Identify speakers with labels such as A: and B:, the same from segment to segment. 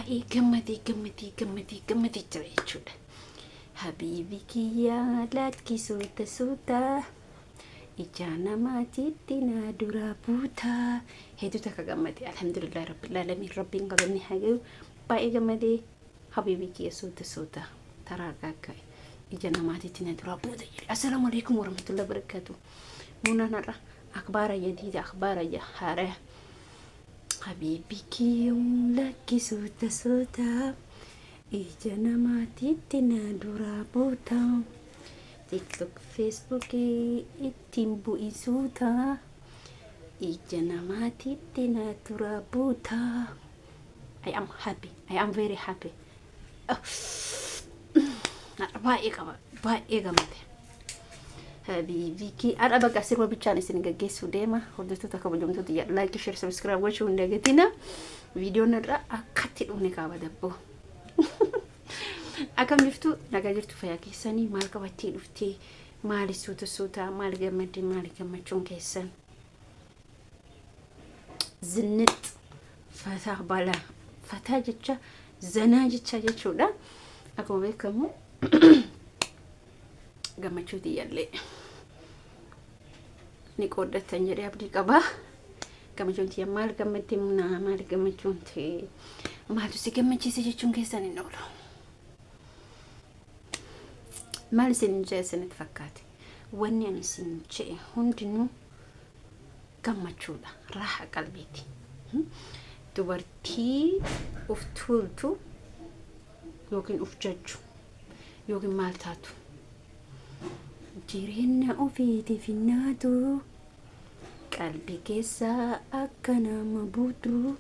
A: baay'ee gammadee jira jechuudha. Habiibi kiyyaa lakkisuuta suuta ija namaatiitti na dura buuta. Hedduu takka gammadee alhamdulillah rabbil aalamiin rabbiin galanni haa gahu. Baay'ee gammadee habiibi kiyya suuta taraa gagga'e ija namaatiitti na dura buuta jedhe. Assalaamu alaikum warahmatullahi wabarakatuh. Muna narra akhbaara jadiida akhbaara haaraa. Habiibi kiyya lakkisuuta suuta ija namaatiitti na dura buuta. TikTok, Facebook, ittiin bu'isuuta ija namaatiitti na dura buuta. I am happy. I am very happy. Baay'ee gammade. Habiibi kiyya adha bakka sirba bichaan isin gaggeessuu deema. Hordoftoota kabajamtoota like, share, subscribe gochuu hin dagatina. Viidiyoon irra akkatti dhufne kaaba dabboo. Akkam jirtu nagaa jirtu fayyaa keessanii maal qabattee dhuftee maal suuta maal gammadde maal gammachuun keessan zinnit fataa bala fataa jecha zanaa jecha jechuudha. Akkuma beekamu gammachuuti yallee ni qooddatan jedhee abdii qaba. Gammachuun tiyya maal gammadde maal gammachuun tee maaltu si gammachiise jechuun keessan hin oolu. Maal isin jeesanitti fakkaate wanni ani isin jee hundinuu gammachuudha raaha qalbiiti. Dubartii uf tuultu yookiin uf jajju yookiin maal taatu jireenya ofiitiif hinnaatu qalbii keessaa akka nama buutu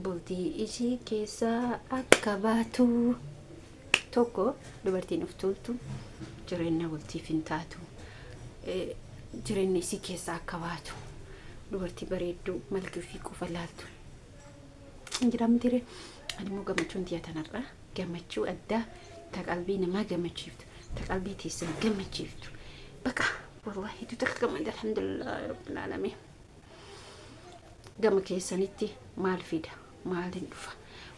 A: bultii ishii keessaa akka baatu. Tokko dubartiin uf tuultu jireenya waltiif hin taatu jireenya isii keessaa akka baatu dubartii bareedduu malkii fi qofa laaltu hin jiramtire. Ani immoo gammachuun tiyya tanarra gammachuu addaa ta qalbii namaa gammachiiftu ta qalbii teessan gammachiiftu bakka wallahi hedduu takka gammade alhamdulillah rabbil aalamiin. Gama keessanitti maal fida maalin dhufa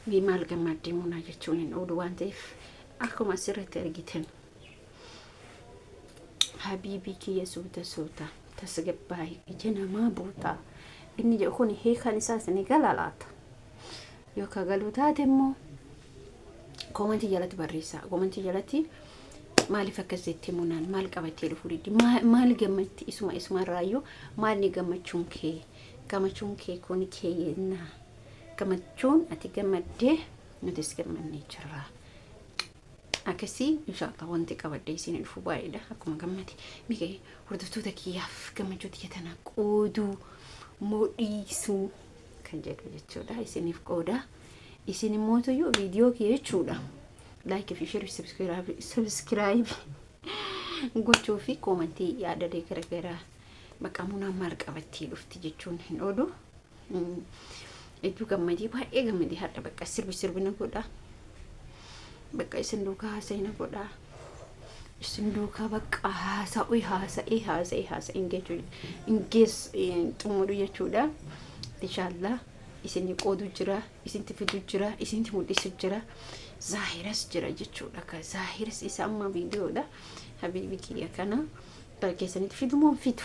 A: wii maal gammadde munaa jechuun hin oolu waan ta'eef akkuma asirratti argitan habiibi kiyya suuta tasgabbaa'e ija namaa buuta. Inni jedhu kun hiikaan isaas ni galalaata yookaan galuu taate immoo komantii jalatti barreessaa. Komantii jalatti maaliif akkas jettee munaan maal qabattee dhufuu diddi maal gammatti isuma irraayyuu maal ni gammachuun kee kun keenna gammachuun ati gammaddee nutis gammannee jirra. Akkasii inshallah wanti qabadde isin dhufu baay'eedha akkuma gammade. Migee hordoftoota kiyyaaf gammachuu tiyya tana qooduu modhiisuu kan jedhu jechuudha. Isiniif qooda isin immoo tuyyuu viidiyoo kiyya jechuudha. Like fi share subscribe gochuu fi komentii yaadalee garagaraa maqaamunaa maal qabattee dhufti jechuun hin oolu. Hedduu gammadee baay'ee gammadee hadha bakka sirbina godha. Bakka isin duukaa haasa'ina godha. Isin duukaa bakka haasa'ee xumuru jechuudha. Inshallah isin qoodu jira, isin fidu jira, isin mul'isu jira, zaahiras jira jechuudha. Ka zaahiras isa amma viidiyoodha. Habiibi kiyya kana keessanitti fidumoo fidu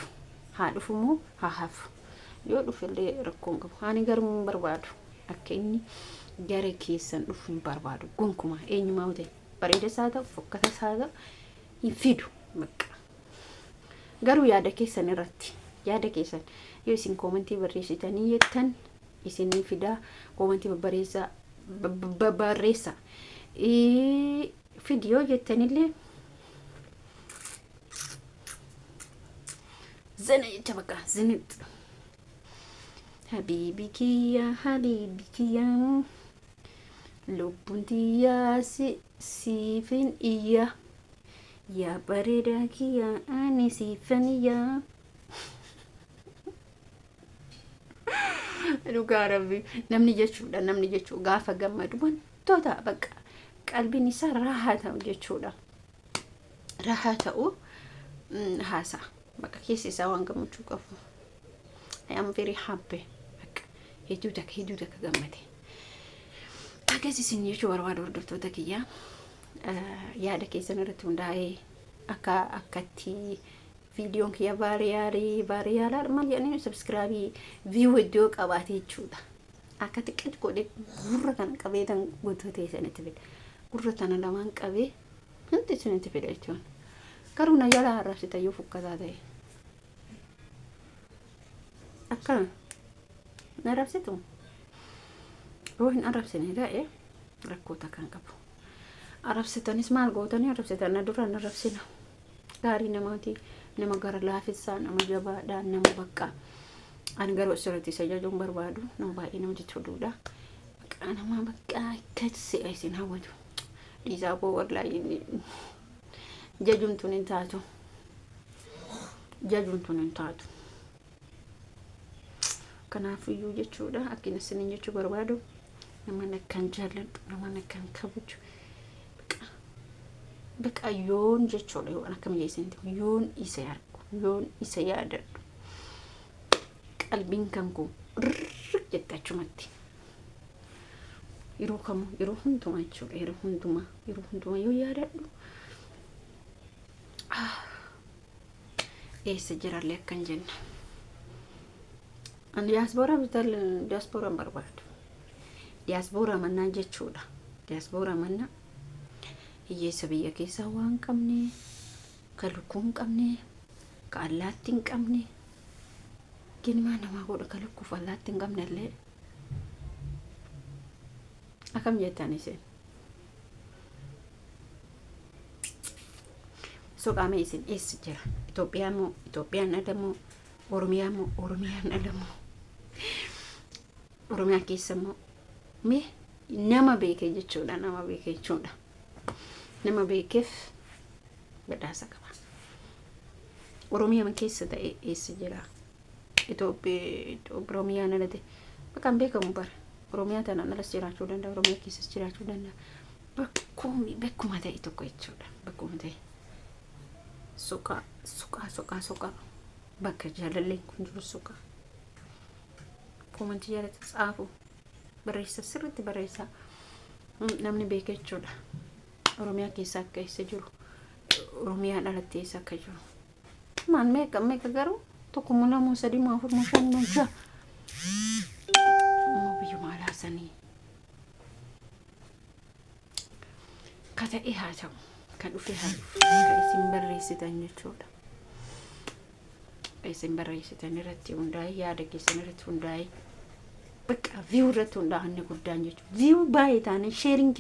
A: haa dhufumoo haa hafu. Yoo dhufellee rakkoon qabu ani garuu barbaadu akka inni gara keessan dhufu hin barbaadu gonkumaa eenyumaa ta'e bareeda isaa ta'u fokkata isaa ta'u hin fidu bakka. Garuu yaada keessan irratti yaada keessan yoo isin komentii barreessitanii jettan isin fidaa komentii barreessa viidiyoo jettanillee zana jecha bakka zinit. Habiibi kiyya lubbuun tiyyaa siifin iyya yaa bareedaa kiyya ani siifin iyya. Dhugaa rabbi namni jechuu gaafa gammadu wantoota bakka qalbiin isaa raahaa ta'u jechuudha. Raahaa ta'u haasa bakka keessa isaa waan gammachuu qabu. I am very happy. Hedduu takka gammade. Akkasii isin jechuu barbaadu hordoftoota kiyyaa yaada keessan irratti hundaa'ee akkatti viidiyoon kiyya baariyaala maal jedhanii subscribe view iddoo qabaatee jechuudha. Akka xiqqeetti godhee gurra kana qabee tan gootota isanitti fida. Gurra tana lamaan qabee hundi isinitti fida jechuudha. Garuu na jala arrabsita yoo fukkataa ta'e. Akkana na arrabsitu. Yoo hin arrabsine ta'e rakkoota kan qabu. Arrabsitanis maal gootanii arrabsitan na dura na arrabsina. Gaarii namaati. Nama gara laafessaa nama jabaadha nama bakka ani garuu asirratti isa jajuun barbaadu nama baay'ee namatti toluudha. Bakka nama bakka akkasi isin hawwatu dhiisaa boo wallahi jajuun tun hin taatu. Kanaafiyyuu jechuudha akkina isiniin jechuu barbaadu nama nakkan jaalladhu nama nakkan kabuju bakka yoon jechuudha yoo akkam jeesinte yoon isa argu yoon isa yaadadhu qalbiin kan ku jettachumatti yeroo kamu yeroo hundumaa jechuudha yeroo hundumaa yoo yaadadhu eessa jirallee akkan jenna an diaspora barbaadu diaspora mannaa jechuudha diaspora mannaa hiyyeessa biyya keessaa waan qabne ka lukkuu hin qabne ka allaattii hin qabne ginimaa namaa godha ka lukkuuf allaattii hin qabne illee akkam jettan isin soqaame isin eessa jira Itoophiyaan adamoo Oromiyaan adamoo Oromiyaa keessa immoo mee nama beekee jechuudha nama beekeef badhaasa qaba. Oromiyaa keessa ta'e eessa jira Oromiyaan alate bakka beekamu bara Oromiyaa tanaan alas jiraachuu danda'a Oromiyaa keessas jiraachuu danda'a bakkuma ta'e tokko jechuudha bakkuma ta'e suqa bakka jaalalleen kun jiru suqa komantii jaalatti tsaafu barreessa sirriitti barreessa namni beeke jechuudha. Oromiyaa keessa akka eessa jiru Oromiyaan alatti eessa akka jiru maan meeqa garuu tokko moo sadii moo afur moo shan moo jaha biyyuma alaasanii ka ta'e haa ta'u ka dhufe haa dhufu ka isin barreessitan jechuudha. Isin barreessitan irratti hundaa'e yaada keessan irratti hundaa'e bakka view irratti hundaa'an guddaan jechuudha. View baay'ee taane sharing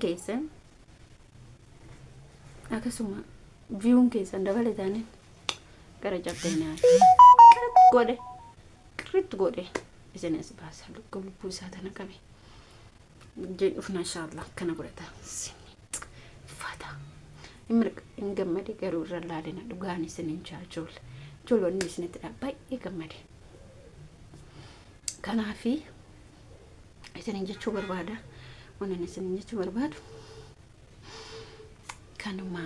A: keessan akkasuma viewun keessan dabalataane gara jabbeenaa godhe isinis baasa lubbuu isaa tana qabe jedhuuf inshallah kana godhata fata in gammade garuu irra laalina dhugaan isinin ijoolloonni isinitti baay'ee gammade kanaafi isinin jechuu barbaada wannan isinin jechuu barbaadu kanuma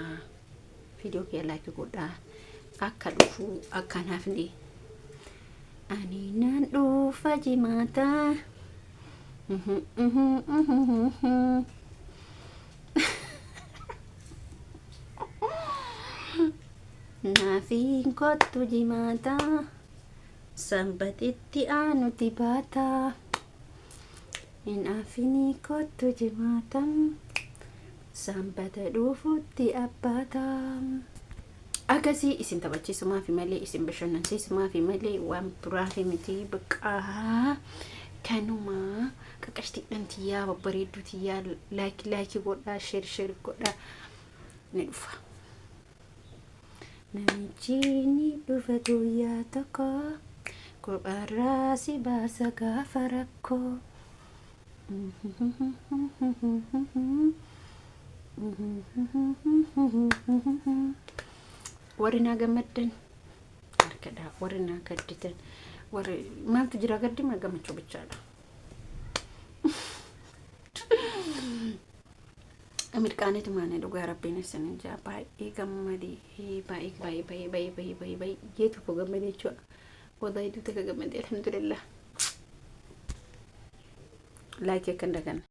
A: video kee like godhaa akka dhufu akka naafni ani nan dhufa jimaata naafin kottu jimaata sanbatitti aanuti baata naafini kottu jimaata sanbata dhufutti abbaata akkasii isin taphachiisumaa fi malee isin bashannansiisumaa fi malee waan biraa fi miti baqqaa kanuma qaqashtiidhaan tiyyaa babbareedduu tiyyaa laayikii godhaa sheer godhaa ni dhufa namichi ni dhufa guyyaa tokko kophaarraa si baasa gaafa rakkoo warina gammaddan harkadha warina gadditan warri maaltu jira gaddima gammachuu bichaadha amirqaanetu maane dhugaa rabbiin isaanii jaa baay'ee gammadee baay'ee yeetu ko gammadee jechuudha wallahi duuta ka gammadee alhamdulillah ላይክ እንደገና